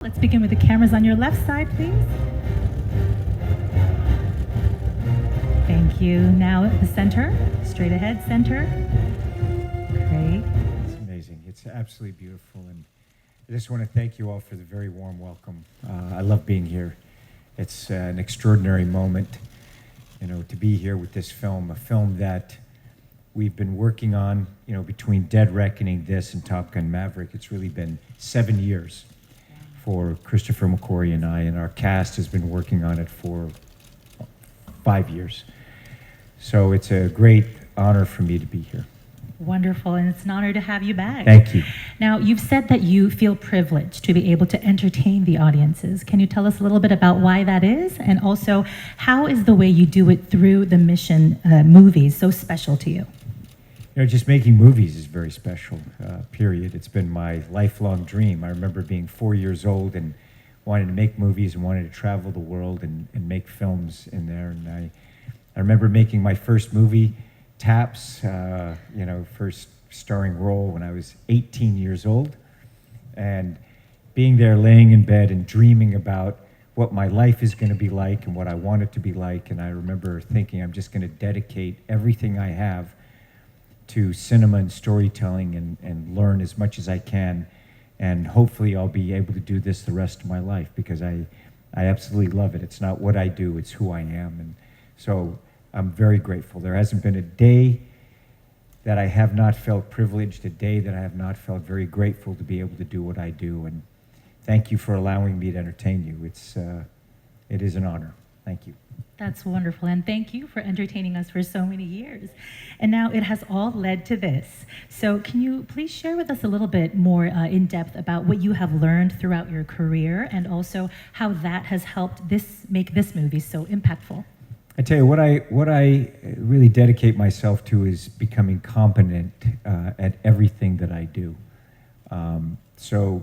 Let's begin with the cameras on your left side, please. Thank you. Now at the center, straight ahead, center. Great. It's amazing. It's absolutely beautiful. And I just want to thank you all for the very warm welcome. I love being here. It's an extraordinary moment, to be here with this film, a film that we've been working on, between Dead Reckoning, this, and Top Gun Maverick. It's really been 7 years for Christopher McQuarrie and I, and our cast has been working on it for 5 years. So it's a great honor for me to be here. Wonderful, and it's an honor to have you back. Thank you. Now, you've said that you feel privileged to be able to entertain the audiences. Can you tell us a little bit about why that is? And also, how is the way you do it through the Mission movies so special to you? Just making movies is very special, period. It's been my lifelong dream. I remember being 4 years old and wanting to make movies and wanting to travel the world and make films in there. And I remember making my first movie, Taps, first starring role when I was 18 years old. And being there, laying in bed and dreaming about what my life is going to be like and what I want it to be like. And I remember thinking, I'm just going to dedicate everything I have to cinema and storytelling and learn as much as I can. And hopefully I'll be able to do this the rest of my life because I absolutely love it. It's not what I do, it's who I am. And so I'm very grateful. There hasn't been a day that I have not felt privileged, a day that I have not felt very grateful to be able to do what I do. And thank you for allowing me to entertain you. It is an honor. Thank you. That's wonderful, and thank you for entertaining us for so many years. And now it has all led to this. So can you please share with us a little bit more in depth about what you have learned throughout your career and also how that has helped make this movie so impactful? I tell you, what I really dedicate myself to is becoming competent at everything that I do. So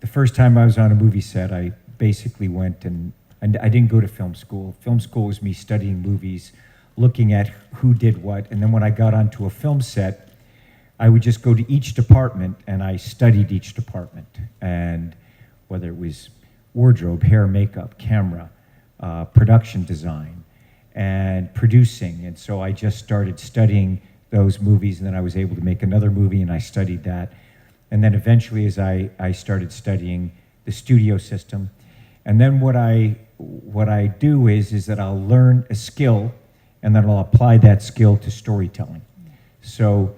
the first time I was on a movie set, I basically went and I didn't go to film school. Film school was me studying movies, looking at who did what, and then when I got onto a film set, I would just go to each department and I studied each department. And whether it was wardrobe, hair, makeup, camera, production design, and producing. And so I just started studying those movies, and then I was able to make another movie and I studied that. And then eventually as I started studying the studio system. And then what I do is that I'll learn a skill and then I'll apply that skill to storytelling. So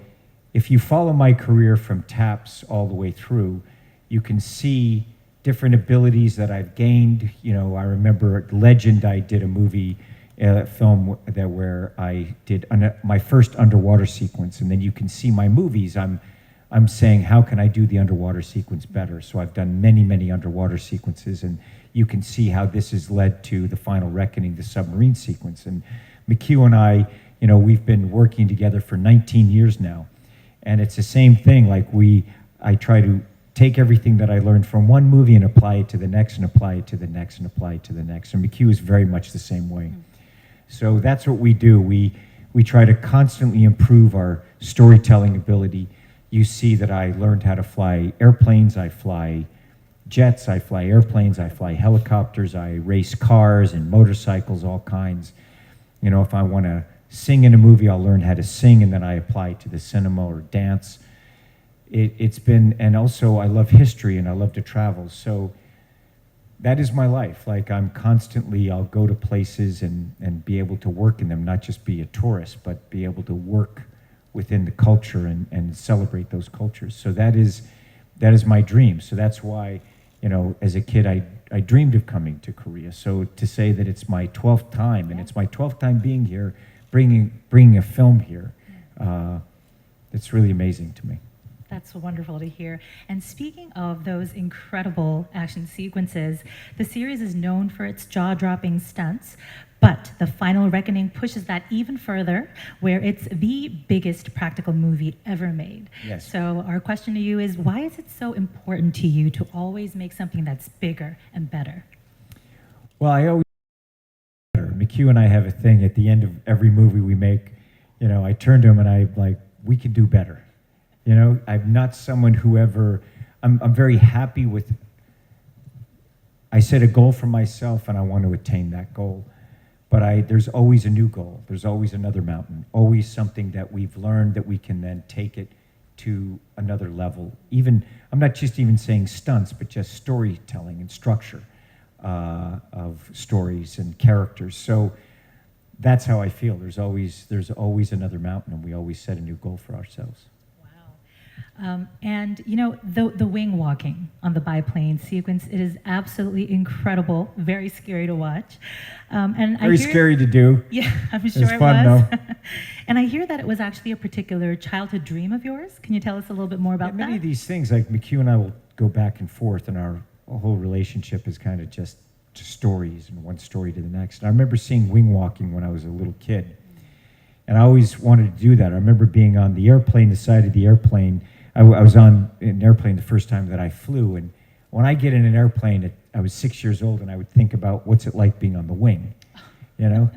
if you follow my career from Taps all the way through, you can see different abilities that I've gained. I remember Legend, I did a movie, film where I did my first underwater sequence, and then you can see my movies. I'm saying, how can I do the underwater sequence better? So I've done many, many underwater sequences, and you can see how this has led to the final reckoning, the submarine sequence. And McHugh and I, we've been working together for 19 years now. And it's the same thing, I try to take everything that I learned from one movie and apply it to the next and apply it to the next and apply it to the next. And McHugh is very much the same way. So that's what we do. We try to constantly improve our storytelling ability. You see that I learned how to fly airplanes, I fly jets, I fly airplanes, I fly helicopters, I race cars and motorcycles, all kinds. If I want to sing in a movie, I'll learn how to sing, and then I apply it to the cinema or dance. It's been, and also I love history and I love to travel. So that is my life. I'm constantly, I'll go to places and be able to work in them, not just be a tourist, but be able to work within the culture and celebrate those cultures. So that is my dream. So that's why, as a kid, I dreamed of coming to Korea. So to say that it's my 12th time, and it's my 12th time being here, bringing a film here, it's really amazing to me. That's wonderful to hear. And speaking of those incredible action sequences, the series is known for its jaw-dropping stunts, but The Final Reckoning pushes that even further, where it's the biggest practical movie ever made. Yes. So our question to you is, why is it so important to you to always make something that's bigger and better? Well, I always better. McHugh and I have a thing at the end of every movie we make. I turn to him and I'm like, we can do better. I'm not someone who ever, I'm very happy with I set a goal for myself and I want to attain that goal. But there's always a new goal. There's always another mountain, always something that we've learned that we can then take it to another level. Even, I'm not just even saying stunts, but just storytelling and structure of stories and characters. So that's how I feel. There's always another mountain, and we always set a new goal for ourselves. And you know, the wing walking on the biplane sequence, it is absolutely incredible, very scary to watch. And very scary to do. Yeah, I'm sure it fun, was. though. And I hear that it was actually a particular childhood dream of yours. Can you tell us a little bit more about that? Many of these things, like McHugh and I will go back and forth, and our whole relationship is kind of just stories and one story to the next. And I remember seeing wing walking when I was a little kid, and I always wanted to do that. I remember being on the airplane, the side of the airplane. I was on an airplane the first time that I flew, and when I get in an airplane, I was 6 years old, and I would think about what's it like being on the wing. You know,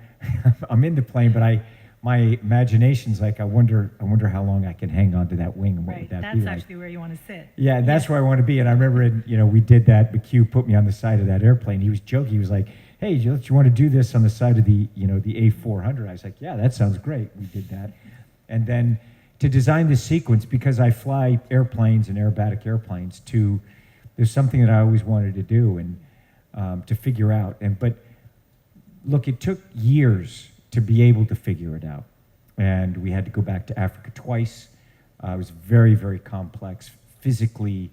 I'm in the plane, but my imagination's like, I wonder how long I can hang on to that wing, and what would that be like. That's actually where you want to sit. Yeah, that's where I want to be. And I remember, we did that. McHugh put me on the side of that airplane. He was joking. He was like, "Hey, do you want to do this on the side of the A400?" I was like, "Yeah, that sounds great." We did that, and then to design this sequence, because I fly airplanes and aerobatic airplanes, there's something that I always wanted to do and to figure out. But look, it took years to be able to figure it out. And we had to go back to Africa twice. It was very, very complex, physically,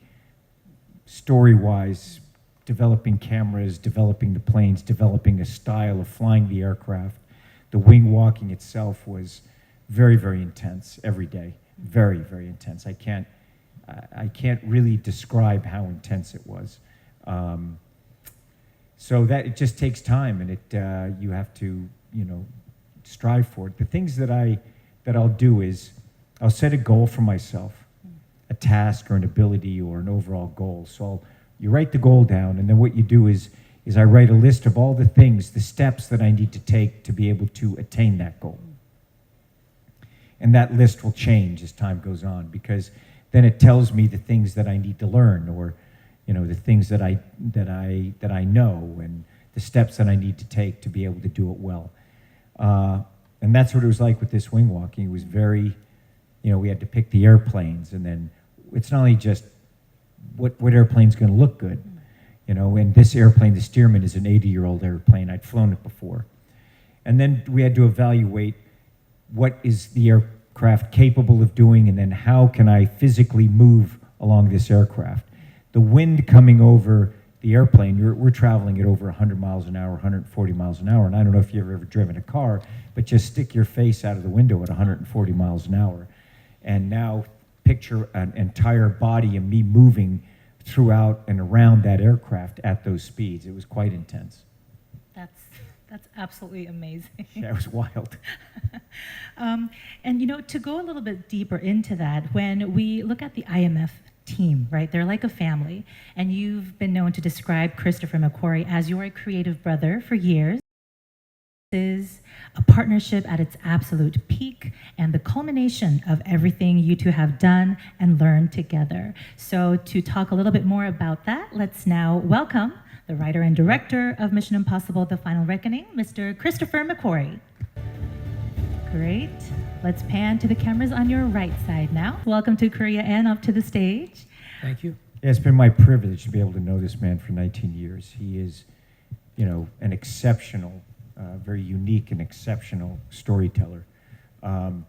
story-wise, developing cameras, developing the planes, developing a style of flying the aircraft. The wing walking itself was very, very intense every day. Very, very intense. I can't really describe how intense it was. So that it just takes time, and you have to, strive for it. The things that I'll do is I'll set a goal for myself, a task or an ability or an overall goal. So you write the goal down, and then what you do is I write a list of all the things, the steps that I need to take to be able to attain that goal. And that list will change as time goes on, because then it tells me the things that I need to learn, or the things that I know, and the steps that I need to take to be able to do it well. And that's what it was like with this wing walking. It was very, we had to pick the airplanes, and then it's not only just what airplane's going to look good, and this airplane, the Stearman, is an 80-year-old airplane. I'd flown it before. And then we had to evaluate what is the aircraft capable of doing, and then how can I physically move along this aircraft. The wind coming over the airplane, we're traveling at over 100 miles an hour, 140 miles an hour, and I don't know if you've ever driven a car, but just stick your face out of the window at 140 miles an hour. And now picture an entire body of me moving throughout and around that aircraft at those speeds. It was quite intense. That's absolutely amazing. Yeah, it was wild. And to go a little bit deeper into that, when we look at the IMF team, right? They're like a family, and you've been known to describe Christopher McQuarrie as your creative brother for years. This is a partnership at its absolute peak and the culmination of everything you two have done and learned together. So to talk a little bit more about that, let's now welcome the writer and director of Mission Impossible: The Final Reckoning, Mr. Christopher McQuarrie. Great. Let's pan to the cameras on your right side now. Welcome to Korea and up to the stage. Thank you. Yeah, it's been my privilege to be able to know this man for 19 years. He is, an exceptional, very unique and exceptional storyteller. Not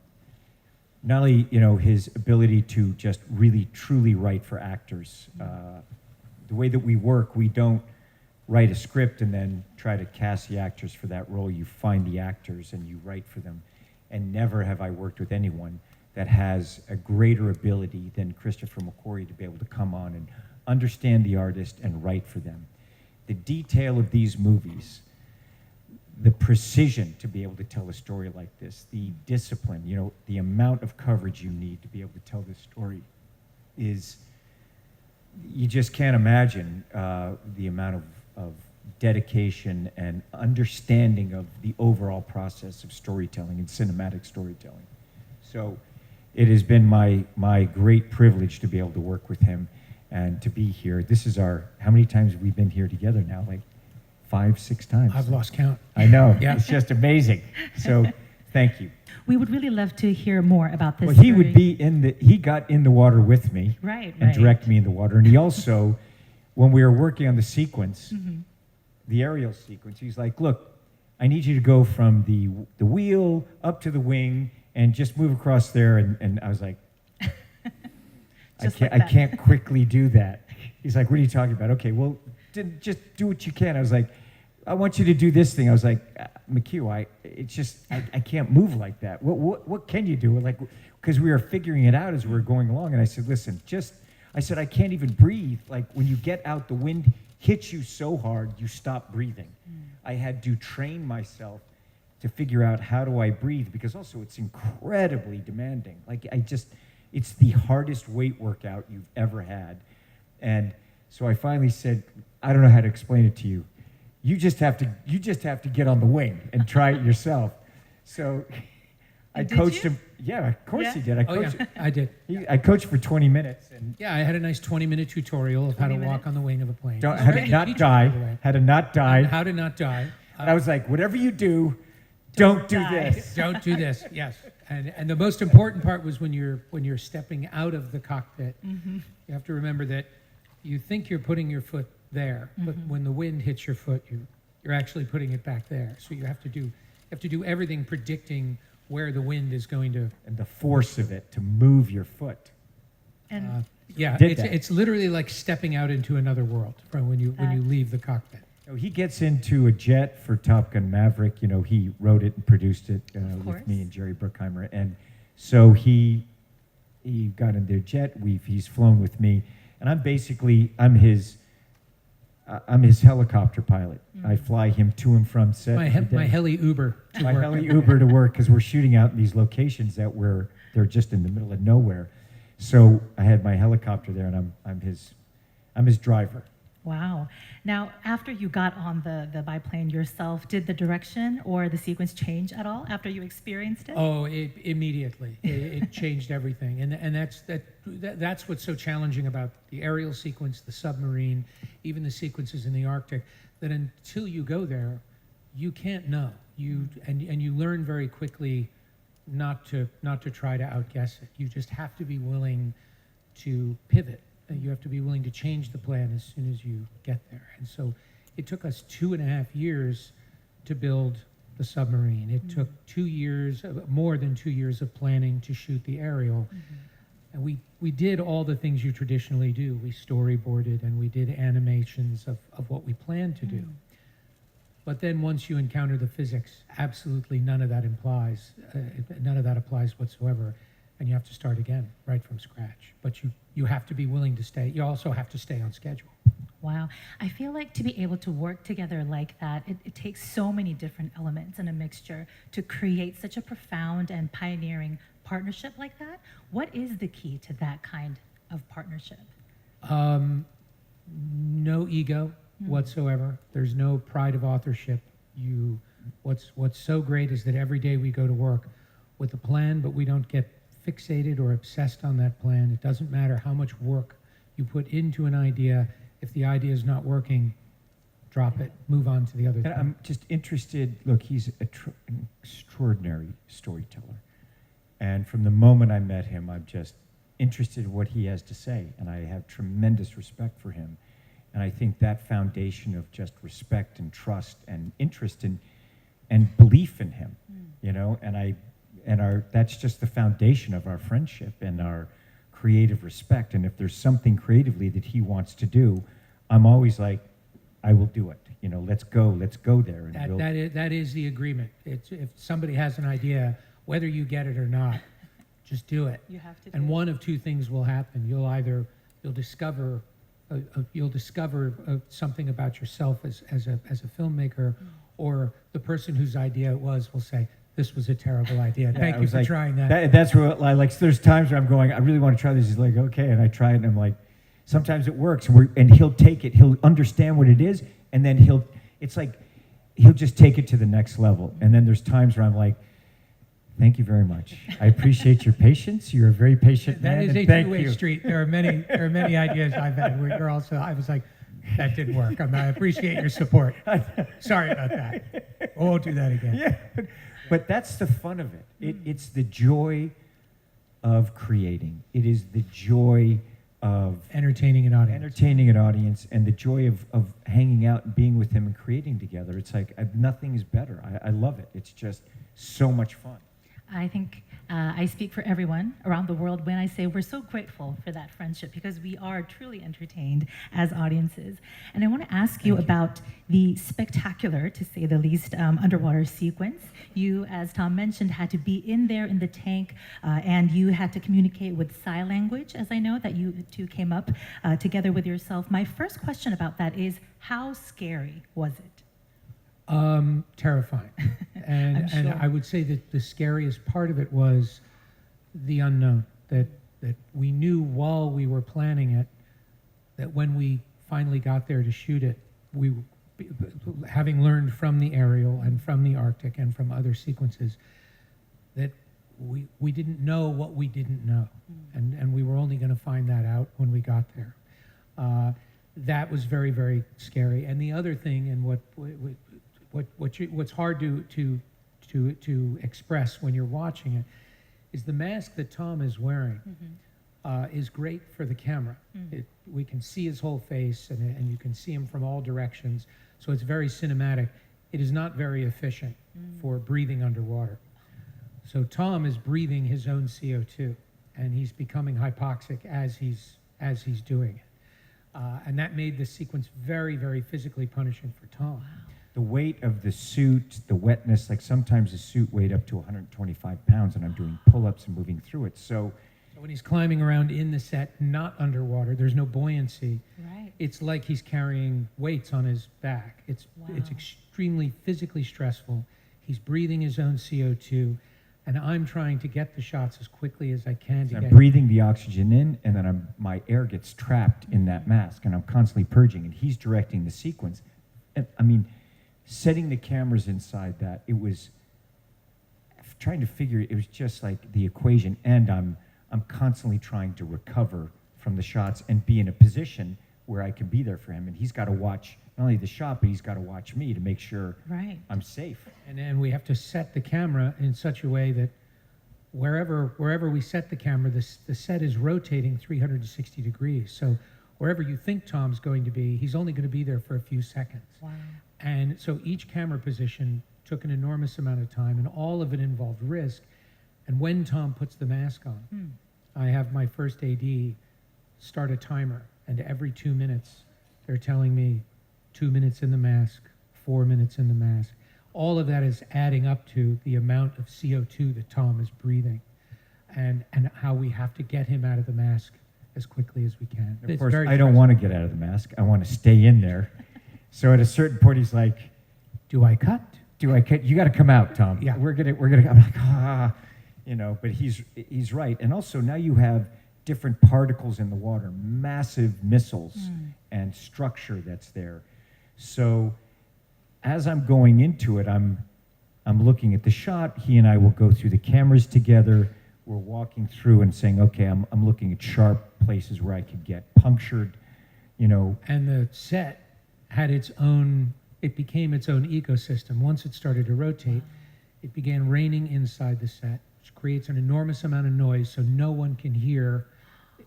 only, his ability to just really, truly write for actors. The way that we work, we don't write a script and then try to cast the actors for that role. You find the actors and you write for them. And never have I worked with anyone that has a greater ability than Christopher McQuarrie to be able to come on and understand the artist and write for them. The detail of these movies, the precision to be able to tell a story like this, the discipline, the amount of coverage you need to be able to tell this story is, you just can't imagine the amount of dedication and understanding of the overall process of storytelling and cinematic storytelling. So it has been my great privilege to be able to work with him. and to be here. This is how many times have we been here together now? Like 5, 6 times. I've lost count. I know. Yeah. It's just amazing. So thank you. We would really love to hear more about this. Well, he would be he got in the water with me. Right, and right. direct me in the water. And he also, when we were working on the sequence, the aerial sequence, he's like, look, I need you to go from the wheel up to the wing and just move across there. And I was like, I can't quickly do that. He's like, what are you talking about? Okay, well, just do what you can. I was like, I want you to do this thing. I was like, McHugh, I can't move like that. What can you do? Like, because we were figuring it out as we were going along. And I said, listen, I said, I can't even breathe. Like, when you get out, the wind hits you so hard, you stop breathing. I had to train myself to figure out how do I breathe, because also it's incredibly demanding. Like, it's the hardest weight workout you've ever had. And so I finally said, I don't know how to explain it to you. You just have to get on the wing and try it yourself. So I coached him. Yeah, of course he did. I did. I coached for 20 minutes. And Yeah, I had a nice 20-minute tutorial of how to walk on the wing of a plane. how to not die. How to not die. How to not die. And I was like, whatever you do, don't do this. Don't do this. Yes, and the most important part was when you're stepping out of the cockpit. You have to remember that you think you're putting your foot there, but when the wind hits your foot, you're actually putting it back there. So you have to do everything predicting where the wind is going to. And the force of it to move your foot. And Yeah, did that. it's literally like stepping out into another world from when you leave the cockpit. So he gets into a jet for Top Gun Maverick. You know, he wrote it and produced it with me and Jerry Bruckheimer. And so he got in their jet. He's flown with me, and I'm his helicopter pilot. I fly him to and from set. My heli Uber to My work. heli Uber to work, because we're shooting out in these locations they're just in the middle of nowhere. So I had my helicopter there, and I'm his driver. wow. Now, after you got on the biplane yourself, did the direction or the sequence change at all after you experienced it? Oh, immediately. It changed everything, and that's what's so challenging about the aerial sequence, the submarine, even the sequences in the Arctic. That until you go there, you can't know. You learn very quickly not to try to outguess it. You just have to be willing to pivot. You have to be willing to change the plan as soon as you get there. And so it took us 2.5 years to build the submarine. It took 2 years, more than 2 years of planning to shoot the aerial. And we did all the things you traditionally do. We storyboarded and we did animations of what we planned to do. But then once you encounter the physics, absolutely none of that applies whatsoever. And you have to start again, right from scratch. But you have to be willing to stay. You also have to stay on schedule. Wow. I feel like to be able to work together like that, it takes so many different elements and a mixture to create such a profound and pioneering partnership like that. What is the key to that kind of partnership? No ego whatsoever. There's no pride of authorship. What's so great is that every day we go to work with a plan, but we don't get fixated or obsessed on that plan. It doesn't matter how much work you put into an idea. If the idea is not working, drop it, move on to the other thing. I'm just interested. Look, he's an extraordinary storyteller. And from the moment I met him, I'm just interested in what he has to say. And I have tremendous respect for him. And I think that foundation of just respect and trust and interest and belief in him, you know, that's just the foundation of our friendship and our creative respect. And if there's something creatively that he wants to do, I'm always like, I will do it. You know, let's go there. And that is the agreement. If somebody has an idea, whether you get it or not, just do it. You have to do and it. one of two things will happen. You'll discover something about yourself as a filmmaker, or the person whose idea it was will say, "This was a terrible idea. Thank you for trying that." That's what I like. So there's times where I'm going, I really want to try this. He's like, okay, and I try it, and I'm like, sometimes it works, and he'll take it. He'll understand what it is, and then he'll just take it to the next level. And then there's times where I'm like, Thank you very much. I appreciate your patience. You're a very patient That man. is and a thank two-way you. street. There are many ideas I've had where you're also, I was like, that didn't work. I appreciate your support. Sorry about that. We won't do that again. Yeah, but that's the fun of it. It's the joy of creating. It is the joy of Entertaining an audience. entertaining an audience and the joy of hanging out and being with him and creating together. It's like nothing is better. I love it. It's just so much fun. I think I speak for everyone around the world when I say we're so grateful for that friendship because we are truly entertained as audiences. And I want to ask you about the spectacular, to say the least, underwater sequence. You, as Tom mentioned, had to be in there in the tank and you had to communicate with sign language, as I know that you two came up together with yourself. My first question about that is, how scary was it? Terrifying. And I'm sure. I would say that the scariest part of it was the unknown, that we knew while we were planning it, that when we finally got there to shoot it, we, having learned from the aerial and from the Arctic and from other sequences, that we didn't know what we didn't know. And we were only going to find that out when we got there. That was very, very scary. And the other thing, and what's hard to express when you're watching it, is the mask that Tom is wearing is great for the camera. We can see his whole face, and you can see him from all directions, so it's very cinematic. It is not very efficient for breathing underwater. So Tom is breathing his own CO2, and he's becoming hypoxic as he's doing it. And that made the sequence very, very physically punishing for Tom. Wow. The weight of the suit, the wetness, like sometimes the suit weighed up to 125 pounds and I'm doing pull-ups and moving through it. So So when he's climbing around in the set, not underwater, there's no buoyancy. Right. It's like he's carrying weights on his back. It's Wow. extremely physically stressful. He's breathing his own CO2, and I'm trying to get the shots as quickly as I can to I'm get. breathing the oxygen in and then my air gets trapped in that mask and I'm constantly purging and he's directing the sequence. And, I mean, setting the cameras inside that, it was trying to figure, it was just like the equation, and I'm constantly trying to recover from the shots and be in a position where I can be there for him, and he's got to watch not only the shot, but he's got to watch me to make sure Right. I'm safe. And then we have to set the camera in such a way that wherever we set the camera, the set is rotating 360 degrees. So wherever you think Tom's going to be, he's only going to be there for a few seconds. Wow. And so each camera position took an enormous amount of time, and all of it involved risk. And when Tom puts the mask on, I have my first AD start a timer, and every 2 minutes, they're telling me 2 minutes in the mask, 4 minutes in the mask. All of that is adding up to the amount of CO2 that Tom is breathing, and how we have to get him out of the mask as quickly as we can. Of It's course, very I don't stressful. want to get out of the mask. I want to stay in there. So at a certain point, he's like, Do I cut? "Do I cut? You got to come out, Tom. Yeah. We're gonna." I'm like, you know. But he's right. And also now you have different particles in the water, massive missiles and structure that's there. So as I'm going into it, I'm looking at the shot. He and I will go through the cameras together. We're walking through and saying, okay, I'm looking at sharp places where I could get punctured, you know. And the set had its own, it became its own ecosystem. Once it started to rotate, it began raining inside the set, which creates an enormous amount of noise so no one can hear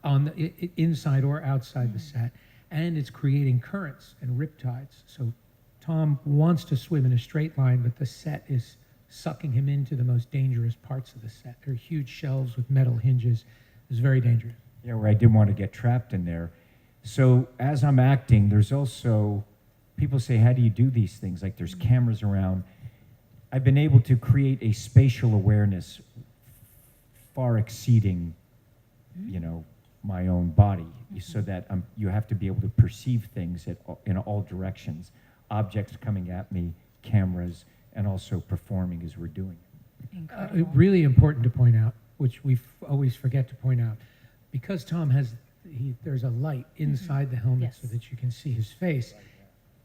on the inside or outside the set. And it's creating currents and riptides. So Tom wants to swim in a straight line, but the set is sucking him into the most dangerous parts of the set. There are huge shelves with metal hinges. It's very dangerous. Yeah, where I didn't want to get trapped in there. So as I'm acting, there's also, people say, how do you do these things? Like there's cameras around. I've been able to create a spatial awareness far exceeding, you know, my own body, so that you have to be able to perceive things in all directions, objects coming at me, cameras, and also performing as we're doing it. Incredible. Really important to point out, which we always forget to point out, because Tom has, there's a light inside the helmet Yes. so that you can see his face.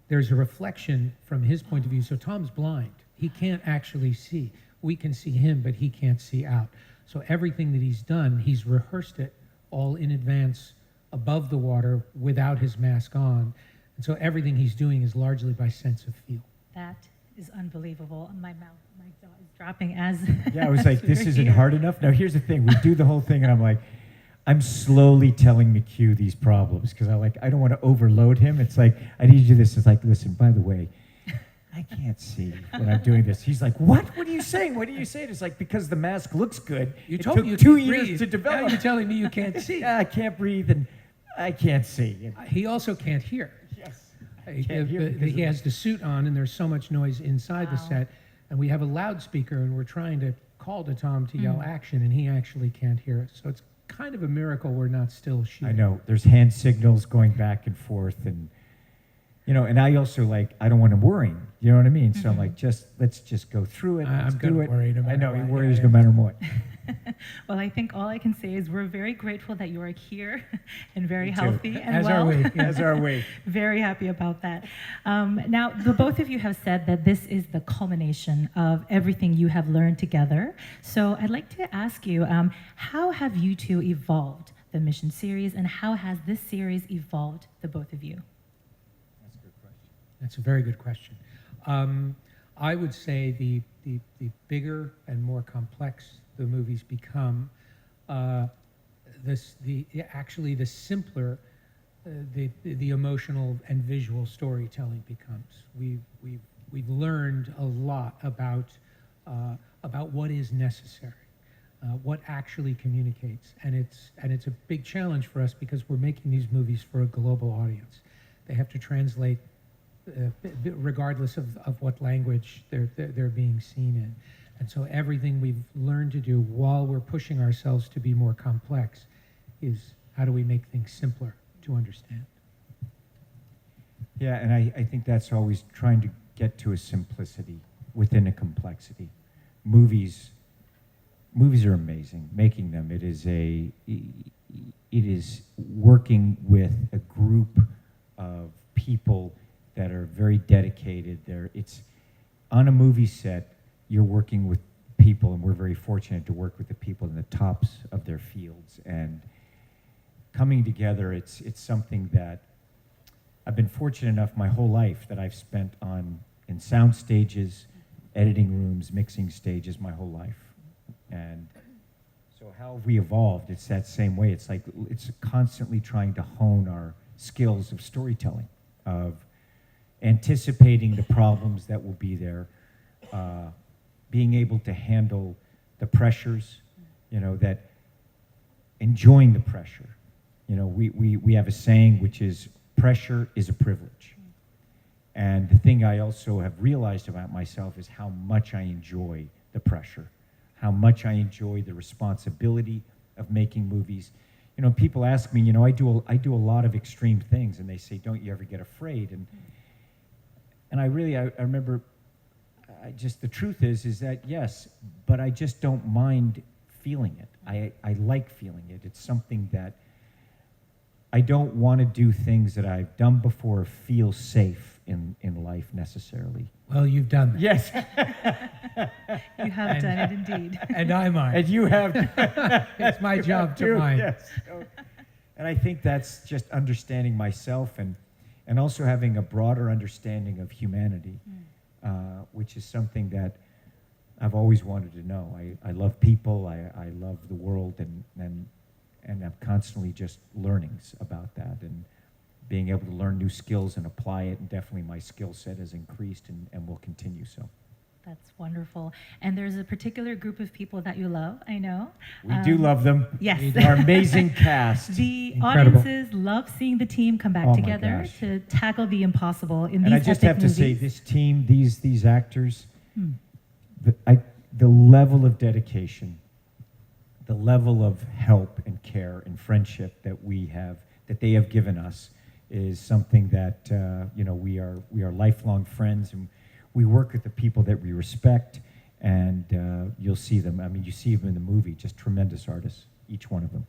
There's a reflection from his point of view. So Tom's blind. He can't actually see. We can see him, but he can't see out. So everything that he's done, he's rehearsed it all in advance above the water without his mask on. And so everything he's doing is largely by sense of feel. That is unbelievable. My jaw is dropping as. Yeah, I was like, this we're isn't here. hard enough. Now, here's the thing. We do the whole thing, and I'm like, I'm slowly telling McHugh these problems because I don't want to overload him. It's like, I need you to do this. It's like, listen, by the way, I can't see when I'm doing this. He's like, what? What are you saying? What are you saying? It's like, because the mask looks good. You it told took me you 2 can't years breathe. to Now develop. you're telling me you can't see. Yeah, I can't breathe and I can't see. He also can't hear. Yes. He has the suit on, and there's so much noise inside the Wow. set, and we have a loudspeaker, and we're trying to call to Tom to yell action, and he actually can't hear it. So it's kind of a miracle we're not still shooting. I know. There's hand signals going back and forth, and and I also I don't want him worrying. You know what I mean? So I'm like, let's just go through it. Let's I'm do gonna it. worry no I matter know he what. worries Yeah, no matter what. Well, I think all I can say is we're very grateful that you are here and very Me too. healthy and As well. are we. As are we. Very happy about that. Now, the both of you have said that this is the culmination of everything you have learned together. So I'd like to ask you, how have you two evolved the Mission series, and how has this series evolved the both of you? That's a good question. That's a very good question. I would say the bigger and more complex the movies become, actually the simpler the emotional and visual storytelling becomes. We've learned a lot about what is necessary, what actually communicates, and it's a big challenge for us because we're making these movies for a global audience. They have to translate regardless of what language they're being seen in. And so everything we've learned to do while we're pushing ourselves to be more complex is how do we make things simpler to understand? Yeah, and I think that's always trying to get to a simplicity within a complexity. Movies are amazing. Making them, it is working with a group of people that are very dedicated. It's on a movie set. You're working with people, and we're very fortunate to work with the people in the tops of their fields. And coming together, it's something that I've been fortunate enough my whole life that I've spent in sound stages, editing rooms, mixing stages my whole life. And so how have we evolved? It's that same way. It's like it's constantly trying to hone our skills of storytelling, of anticipating the problems that will be there, being able to handle the pressures, that enjoying the pressure. We have a saying which is, pressure is a privilege. And the thing I also have realized about myself is how much I enjoy the pressure, how much I enjoy the responsibility of making movies. People ask me, I do a lot of extreme things, and they say, don't you ever get afraid? And I remember, the truth is that yes, but I just don't mind feeling it. I like feeling it. It's something that I don't want to do things that I've done before or feel safe in life necessarily. Well, you've done that. Yes. You have done it indeed. And I mind. And you have. It's my job to mind. Yes. And I think that's just understanding myself and also having a broader understanding of humanity, which is something that I've always wanted to know. I love people, I love the world, and I'm constantly just learning about that and being able to learn new skills and apply it, and definitely my skill set has increased and will continue so. That's wonderful. And there's a particular group of people that you love, I know. We do love them. Yes. Our amazing cast. The Incredible. audiences love seeing the team come back Oh my together gosh. to tackle the impossible in And these I just epic have to say, movies. this team, these actors, the level of dedication, the level of help and care and friendship that they have given us is something that we are lifelong friends, and we work with the people that we respect, and you'll see them. I mean, you see them in the movie, just tremendous artists, each one of them.